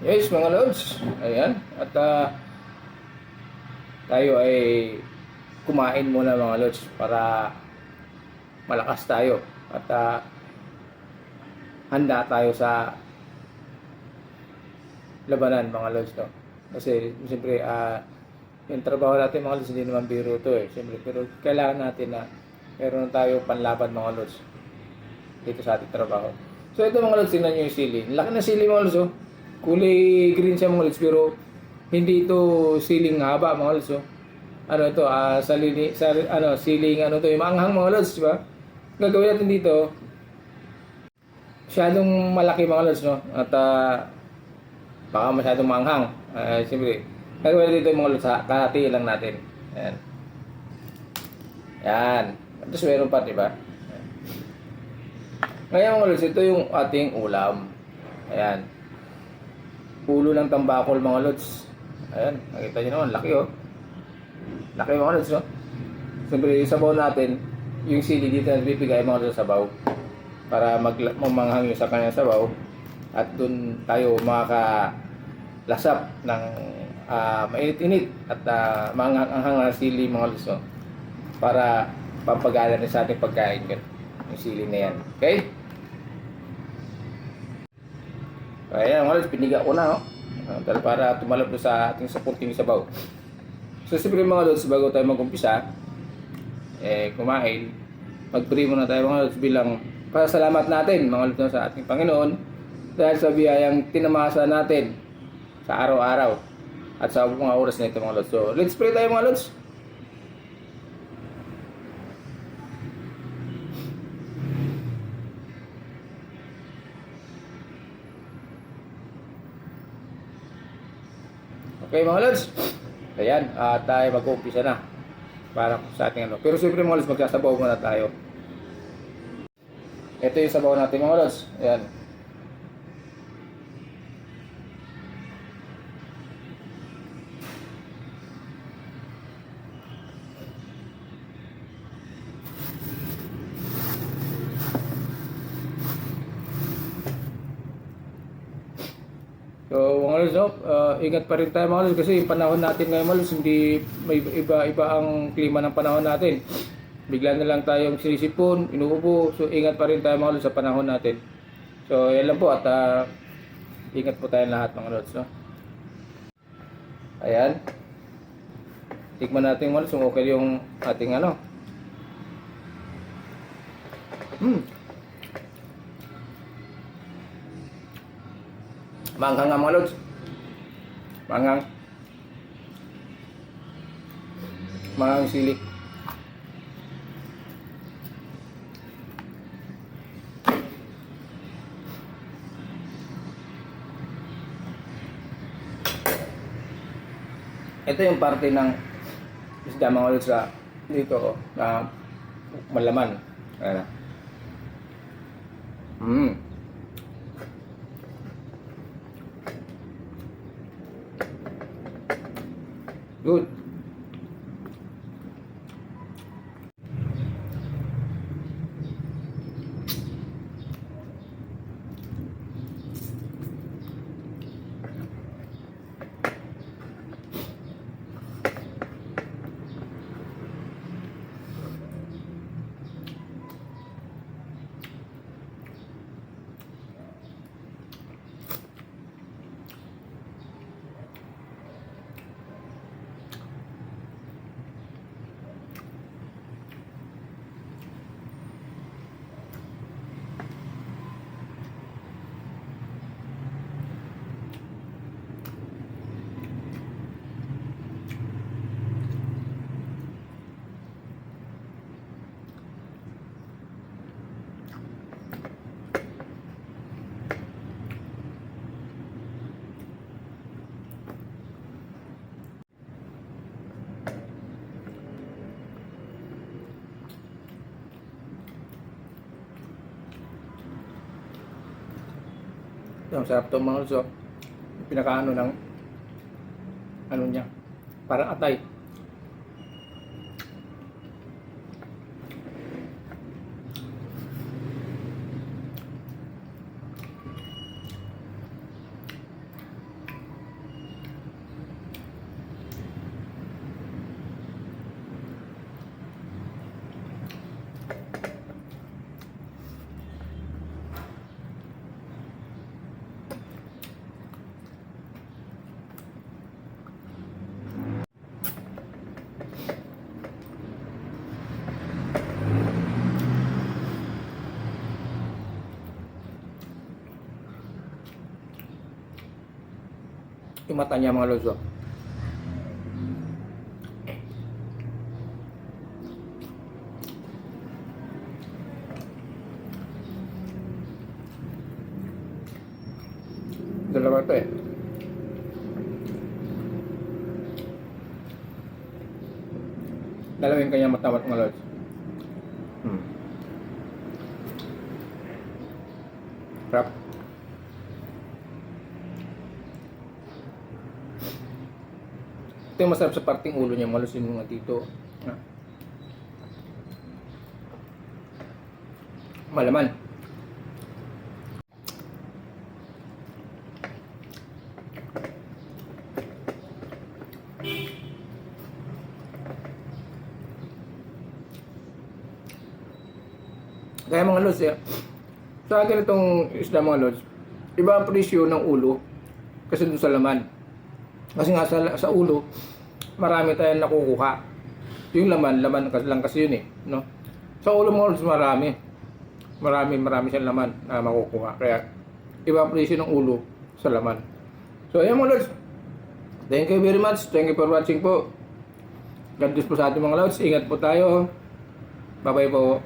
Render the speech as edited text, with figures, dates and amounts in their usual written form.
Yes, mga lods. Ayan. At tayo ay kumain muna mga lods para malakas tayo. At handa tayo sa labanan mga lods. No? Kasi siyempre yung trabaho natin mga lods hindi naman biro to eh. Siyempre, pero kailangan natin na meron tayo panlaban mga lods dito sa ating trabaho. So ito mga lods, tingnan nyo yung sili. Laki ng sili mga lods oh. Kulay green siya mga lods pero hindi ito siling haba mga lods oh. Ano ito siling ano to yung maanghang mga lods, di ba? Gagawin natin dito masyadong malaki mga lods no. At baka masyadong maanghang. Siyempre gagawin natin dito mga lods, kahati lang natin. Ayan. Yan. Tapos meron pa, di ba? Ngayon mga lods, ito yung ating ulam. Ayan. Ulo ng tambakol mga lods. Ayan, nakita nyo naman, laki oh. Laki mga lods no. Siyempre yung sabaw natin, yung sili dito na bibigay mga lods sa sabaw. Para mamanghang yung sa kanyang sabaw. At dun tayo makakalasap ng mainit-init at manghang na sili mga lods no. Para pampagana rin sa ating pagkain yun. Yung sili na yan. Okay? Ayan mga lods, piniga ko na dahil para tumalab sa ating supporting sabaw. So siyempre mga lods, bago tayo mag-umpisa kumain, mag-pray muna tayo mga lods bilang pasalamat natin mga lods sa ating Panginoon dahil sa biyayang tinamasa natin sa araw-araw at sa mga oras na ito mga lods. So let's pray tayo mga lods. Okay mga lods, ayan, tayo mag-uumpisa na para sa ating ano. Pero siyempre mga lods, magsasabaw muna tayo. Ito yung sabaw natin mga lods, ayan. So mga lods, ingat pa rin tayo mga lods kasi yung panahon natin ngayon mga lods, hindi may iba ang klima ng panahon natin. Bigla na lang tayong sinisipon, inuubo. So ingat pa rin tayo mga lods sa panahon natin. So yan lang po at ingat po tayong lahat mga lods. No? Ayan. Tikman natin mga lods kung okay yung ating ano. Manghang nga mga lods. Manghang. Manghang sili. Ito yung parte ng isda mga lods sa dito na malaman. Ayan. Good. Ang sarap itong mga lods. Pinakaano ng ano niya. Parang atay. Yung mata niya mga lods, oh. Dalawa ito eh. Dalawa yung kanyang mata mga lods. Sarap. Ito yung masarap sa parting ulo niya, malos yung mga dito. Malaman. Kaya mga lods, sa akin itong isda mga lods, iba ang presyo ng ulo kasi doon sa laman. Kasi nga sa ulo, marami tayong nakukuha. Yung laman lang kasi yun eh. No? Sa ulo mga lods, marami siyang laman na makukuha. Kaya, iba ang presyo ng ulo sa laman. So, ayan mga lods. Thank you very much. Thank you for watching po. God bless po sa ating mga lods. Ingat po tayo. Bye-bye po.